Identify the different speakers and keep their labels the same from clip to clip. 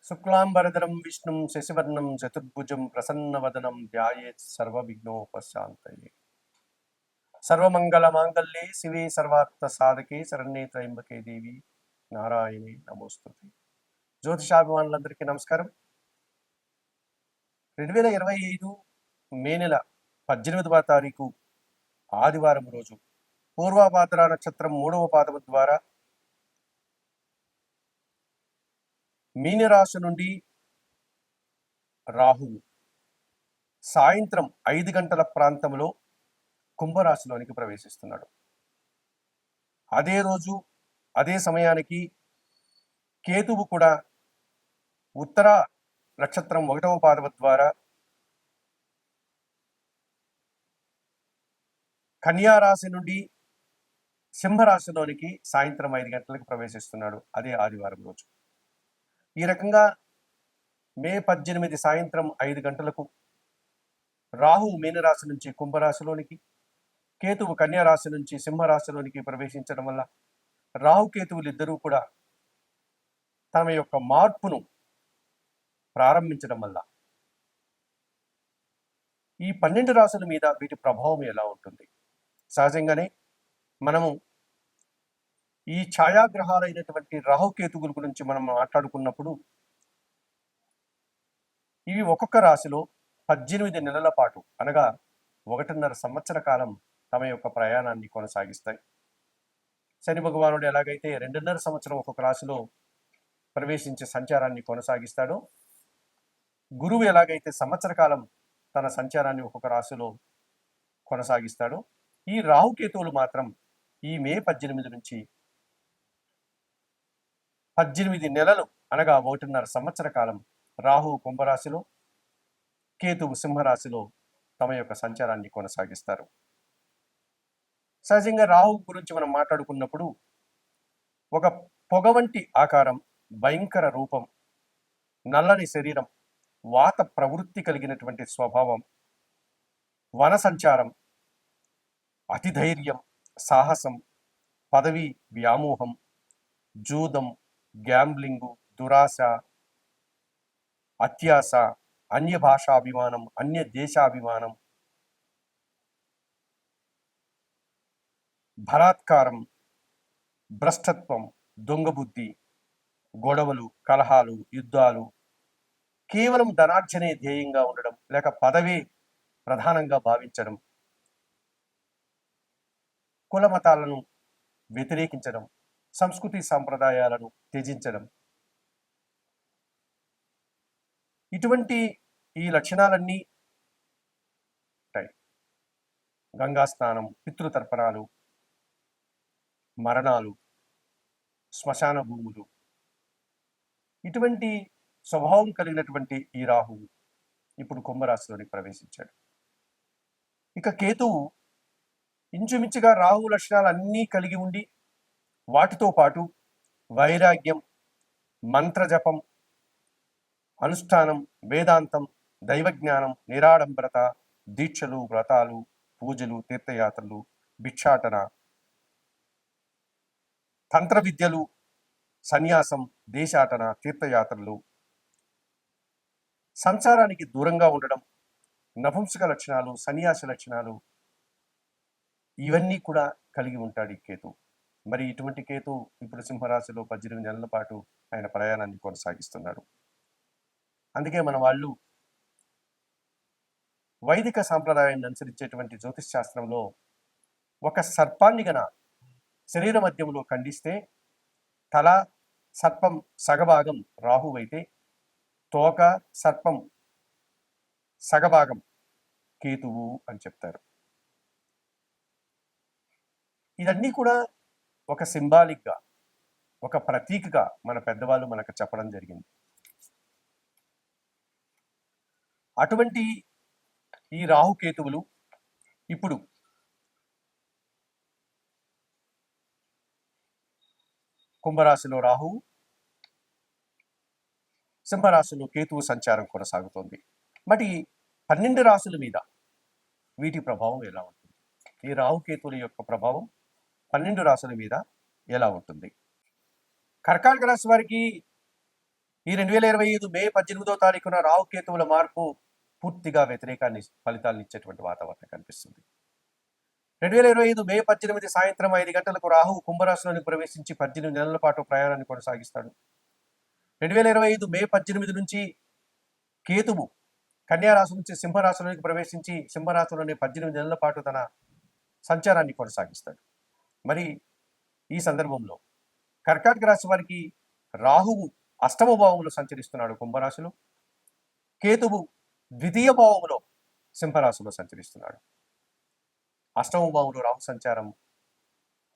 Speaker 1: శుక్లాంబరధరం విష్ణుం శశివర్ణం చతుర్భుజం ప్రసన్నవదనం ధ్యాయేత్ సర్వవిఘ్నోపశాంతయే. సర్వమంగళమాంగళ్యే శివే సర్వార్థ సాధకే శరణ్యే త్రయంబకే దేవి నారాయణే నమోస్తుతే. జ్యోతిషాభిమానులందరికీ నమస్కారం. 2025 మే నెల 18వ తారీఖు ఆదివారం రోజు పూర్వభాద్ర నక్షత్రం 3వ పాదము ద్వారా మీనరాశి నుండి రాహువు సాయంత్రం 5 గంటల ప్రాంతంలో కుంభరాశిలోనికి ప్రవేశిస్తున్నాడు. అదే రోజు అదే సమయానికి కేతువు కూడా ఉత్తర నక్షత్రం 1వ పాదము ద్వారా కన్యారాశి నుండి సింహరాశిలోనికి సాయంత్రం 5 గంటలకు ప్రవేశిస్తున్నాడు. అదే ఆదివారం రోజు. ఈ రకంగా మే 18 సాయంత్రం 5 గంటలకు రాహు మీనరాశి నుంచి కుంభరాశిలోనికి, కేతువు కన్యారాశి నుంచి సింహరాశిలోనికి ప్రవేశించడం వల్ల రాహుకేతువులు ఇద్దరూ కూడా తమ యొక్క మార్పును ప్రారంభించడం వల్ల ఈ 12 రాశుల మీద వీటి ప్రభావం ఎలా ఉంటుంది? సహజంగానే మనము ఈ ఛాయాగ్రహాలైనటువంటి రాహుకేతువుల గురించి మనం మాట్లాడుకున్నప్పుడు ఇవి ఒక్కొక్క రాశిలో 18 నెలల పాటు అనగా 1.5 సంవత్సర కాలం తమ యొక్క ప్రయాణాన్ని కొనసాగిస్తాయి. శని భగవానుడు ఎలాగైతే 2.5 సంవత్సరం ఒక్కొక్క రాశిలో ప్రవేశించే సంచారాన్ని కొనసాగిస్తాడో, గురువు ఎలాగైతే సంవత్సర కాలం తన సంచారాన్ని ఒక్కొక్క రాశిలో కొనసాగిస్తాడో, ఈ రాహుకేతువులు మాత్రం ఈ మే 18 నుంచి 18 నెలలు అనగా 1.5 సంవత్సర కాలం రాహు కుంభరాశిలో, కేతువు సింహరాశిలో తమ యొక్క సంచారాన్ని కొనసాగిస్తారు. సహజంగా రాహు గురించి మనం మాట్లాడుకున్నప్పుడు ఒక పొగ వంటి ఆకారం, భయంకర రూపం, నల్లని శరీరం, వాత ప్రవృత్తి కలిగినటువంటి స్వభావం, వన సంచారం, అతిధైర్యం, సాహసం, పదవి వ్యామోహం, జూదం, గ్యాంబ్లింగు, దురాశ, అత్యాశ, అన్య భాషాభిమానం, అన్య దేశాభిమానం, బలాత్కారం, భ్రష్టత్వం, దొంగబుద్ధి, గొడవలు, కలహాలు, యుద్ధాలు, కేవలం ధనార్జనే ధ్యేయంగా ఉండడం, లేక పదవే ప్రధానంగా భావించడం, కుల మతాలను వ్యతిరేకించడం, సంస్కృతి సాంప్రదాయాలను త్యజించడం, ఇటువంటి ఈ లక్షణాలన్నీ ఉంటాయి. గంగా స్నానం, పితృతర్పణాలు, మరణాలు, శ్మశాన భూములు, ఇటువంటి స్వభావం కలిగినటువంటి ఈ రాహువు ఇప్పుడు కుంభరాశిలోనికి ప్రవేశించాడు. ఇక కేతువు ఇంచుమించుగా రాహు లక్షణాలన్నీ కలిగి ఉండి వాటితో పాటు వైరాగ్యం, మంత్రజపం, అనుష్ఠానం, వేదాంతం, దైవజ్ఞానం, నిరాడంబరత, దీక్షలు, వ్రతాలు, పూజలు, తీర్థయాత్రలు, భిక్షాటన, తంత్ర విద్యలు, సన్యాసం, దేశాటన, తీర్థయాత్రలు, సంసారానికి దూరంగా ఉండడం, నపుంసక లక్షణాలు, సన్యాస లక్షణాలు, ఇవన్నీ కూడా కలిగి ఉంటాడు ఈ కేతు. మరి ఇటువంటి కేతు ఇప్పుడు సింహరాశిలో 18 నెలల పాటు ఆయన ప్రయాణాన్ని కొనసాగిస్తున్నాడు. అందుకే మన వాళ్ళు వైదిక సాంప్రదాయాన్ని అనుసరించేటువంటి జ్యోతిష్ శాస్త్రంలో ఒక సర్పాన్ని గన శరీర మధ్యంలో ఖండిస్తే తల సర్పం సగభాగం రాహు అయితే, తోక సర్పం సగభాగం కేతువు అని చెప్తారు. ఇవన్నీ కూడా ఒక సింబాలిక్గా, ఒక ప్రతీకగా మన పెద్దవాళ్ళు మనకు చెప్పడం జరిగింది. అటువంటి ఈ రాహుకేతువులు ఇప్పుడు కుంభరాశిలో రాహు, సింహరాశిలో కేతువు సంచారం కొనసాగుతోంది. మరి 12 రాశుల మీద వీటి ప్రభావం ఎలా ఉంటుంది? ఈ రాహుకేతువుల యొక్క ప్రభావం 12 రాశుల మీద ఎలా ఉంటుంది? కర్కాటక రాశి వారికి ఈ 2025 మే 18వ తారీఖున రాహుకేతువుల మార్పు పూర్తిగా ఫలితాలను ఇచ్చేటువంటి వాతావరణం కనిపిస్తుంది. 2025 మే 18 సాయంత్రం 5 గంటలకు రాహు కుంభరాశిలోని ప్రవేశించి 18 నెలల పాటు ప్రయాణాన్ని కొనసాగిస్తాడు. 2025 మే 18 నుంచి కేతువు కన్యారాశి నుంచి సింహరాశిలోనికి ప్రవేశించి సింహరాశిలోని 18 నెలల పాటు తన సంచారాన్ని కొనసాగిస్తాడు. మరి ఈ సందర్భంలో కర్కాటక రాశి వారికి రాహువు అష్టమ భావంలో సంచరిస్తున్నాడు కుంభరాశిలో, కేతువు ద్వితీయ భావంలో సింహరాశిలో సంచరిస్తున్నాడు. అష్టమ భావంలో రాహు సంచారం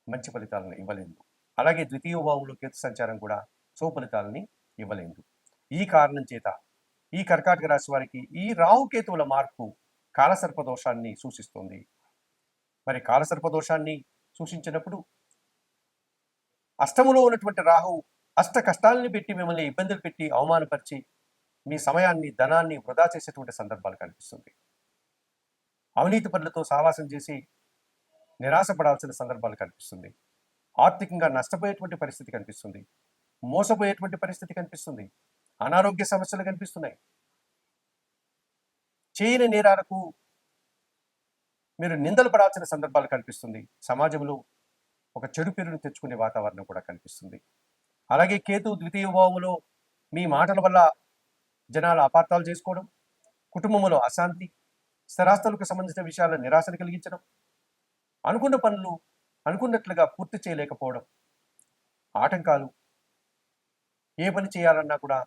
Speaker 1: మంచి ఫలితాలను ఇవ్వలేదు, అలాగే ద్వితీయ భావంలో కేతు సంచారం కూడా ఫలితాలని ఇవ్వలేదు. ఈ కారణం చేత ఈ కర్కాటక రాశి వారికి ఈ రాహుకేతువుల మార్పు కాలసర్ప దోషాన్ని సూచిస్తుంది. మరి కాలసర్ప దోషాన్ని సూచించినప్పుడు అష్టములో ఉన్నటువంటి రాహు అష్ట కష్టాలని పెట్టి మిమ్మల్ని ఇబ్బందులు పెట్టి అవమానపరిచి మీ సమయాన్ని ధనాన్ని వృధా చేసేటువంటి సందర్భాలు కనిపిస్తుంది. అవినీతి పనులతో సావాసం చేసి నిరాశపడాల్సిన సందర్భాలు కనిపిస్తుంది. ఆర్థికంగా నష్టపోయేటువంటి పరిస్థితి కనిపిస్తుంది. మోసపోయేటువంటి పరిస్థితి కనిపిస్తుంది. అనారోగ్య సమస్యలు కనిపిస్తున్నాయి. చేయని నేరాలకు మీరు నిందలు పడాల్సిన సందర్భాలు కనిపిస్తుంది. సమాజంలో ఒక చెడు పేరును తెచ్చుకునే వాతావరణం కూడా కనిపిస్తుంది. అలాగే కేతు ద్వితీయ భావంలో మీ మాటల వల్ల జనాలు అపార్థాలు చేసుకోవడం, కుటుంబంలో అశాంతి, స్థిరాస్తులకు సంబంధించిన విషయాల్లో నిరాశను కలిగించడం, అనుకున్న పనులు అనుకున్నట్లుగా పూర్తి చేయలేకపోవడం, ఆటంకాలు, ఏ పని చేయాలన్నా కూడా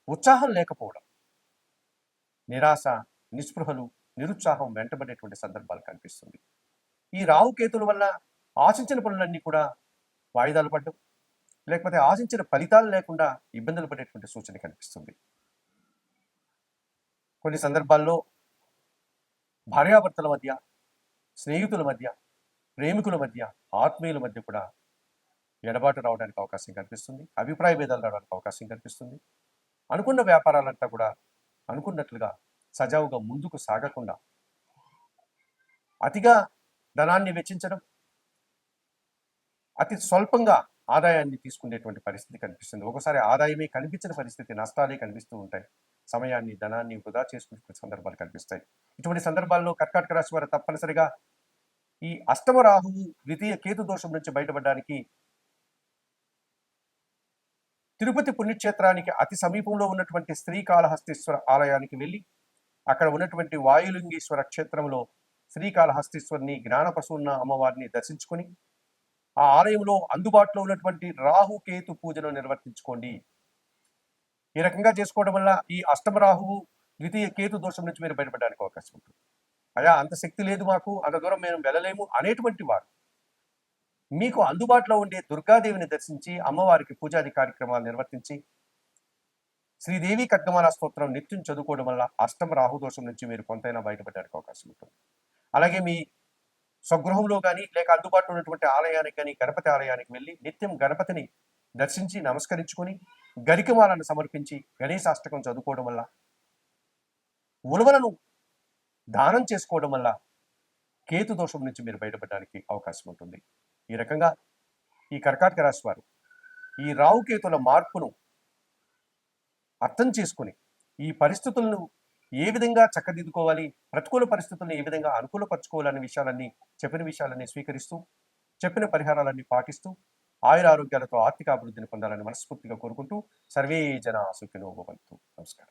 Speaker 1: ఉత్సాహం లేకపోవడం, నిరాశ, నిస్పృహలు, నిరుత్సాహం వెంటబడేటువంటి సందర్భాలు కనిపిస్తుంది. ఈ రాహుకేతుల వల్ల ఆశించిన పనులన్నీ కూడా వాయిదాలు పడ్డం, లేకపోతే ఆశించిన ఫలితాలు లేకుండా ఇబ్బందులు పడేటువంటి సూచన కనిపిస్తుంది. కొన్ని సందర్భాల్లో భార్యాభర్తల మధ్య, స్నేహితుల మధ్య, ప్రేమికుల మధ్య, ఆత్మీయుల మధ్య కూడా ఎడబాటు రావడానికి అవకాశం కనిపిస్తుంది. అభిప్రాయ భేదాలు రావడానికి అవకాశం కనిపిస్తుంది. అనుకున్న వ్యాపారాలంతా కూడా అనుకున్నట్లుగా సజావుగా ముందుకు సాగకుండా అతిగా ధనాన్ని వెచ్చించడం, అతి స్వల్పంగా ఆదాయాన్ని తీసుకునేటువంటి పరిస్థితి కనిపిస్తుంది. ఒకసారి ఆదాయమే కనిపించిన పరిస్థితి, నష్టాలే కనిపిస్తూ ఉంటాయి. సమయాన్ని, ధనాన్ని వృధా చేసుకునే సందర్భాలు కనిపిస్తాయి. ఇటువంటి సందర్భాల్లో కర్కాటక రాశి వారు తప్పనిసరిగా ఈ అష్టమ రాహువు ద్వితీయ కేతు దోషం నుంచి బయటపడడానికి తిరుపతి పుణ్యక్షేత్రానికి అతి సమీపంలో ఉన్నటువంటి శ్రీకాళహస్తీశ్వర ఆలయానికి వెళ్ళి అక్కడ ఉన్నటువంటి వాయులింగేశ్వర క్షేత్రంలో శ్రీకాళహస్తీశ్వరిని, జ్ఞానపశున్న అమ్మవారిని దర్శించుకొని ఆ ఆలయంలో అందుబాటులో ఉన్నటువంటి రాహుకేతు పూజను నిర్వర్తించుకోండి. ఈ రకంగా చేసుకోవడం వల్ల ఈ అష్టమ రాహువు ద్వితీయ కేతు దోషం నుంచి మీరు బయటపడడానికి అవకాశం ఉంటుంది. అయా అంత శక్తి లేదు మాకు, అంత దూరం మేము వెళ్ళలేము అనేటువంటి వారు మీకు అందుబాటులో ఉండే దుర్గాదేవిని దర్శించి అమ్మవారికి పూజాది కార్యక్రమాలు నిర్వర్తించి శ్రీదేవి ఖడ్గమాల స్తోత్రం నిత్యం చదువుకోవడం వల్ల అష్టమ రాహుదోషం నుంచి మీరు కొంతైనా బయటపడడానికి అవకాశం ఉంటుంది. అలాగే మీ స్వగృహంలో కానీ లేక అందుబాటులో ఉన్నటువంటి ఆలయానికి కానీ గణపతి ఆలయానికి వెళ్ళి నిత్యం గణపతిని దర్శించి నమస్కరించుకొని గరికమాలను సమర్పించి గణేశాష్టకం చదువుకోవడం వల్ల, ఉలవలను దానం చేసుకోవడం వల్ల కేతు దోషం నుంచి మీరు బయటపడడానికి అవకాశం ఉంటుంది. ఈ రకంగా ఈ కర్కాటక రాశి వారు ఈ రాహుకేతుల మార్పును అర్థం చేసుకుని ఈ పరిస్థితులను ఏ విధంగా చక్కదిద్దుకోవాలి, ప్రతికూల పరిస్థితులను ఏ విధంగా అనుకూలపరచుకోవాలనే చెప్పిన విషయాలన్నీ స్వీకరిస్తూ, చెప్పిన పరిహారాలన్నీ పాటిస్తూ ఆయుర ఆరోగ్యాలతో ఆర్థిక అభివృద్ధిని పొందాలని మనస్ఫూర్తిగా కోరుకుంటూ సర్వే జనా సుఖినో భవంతు. నమస్కారం.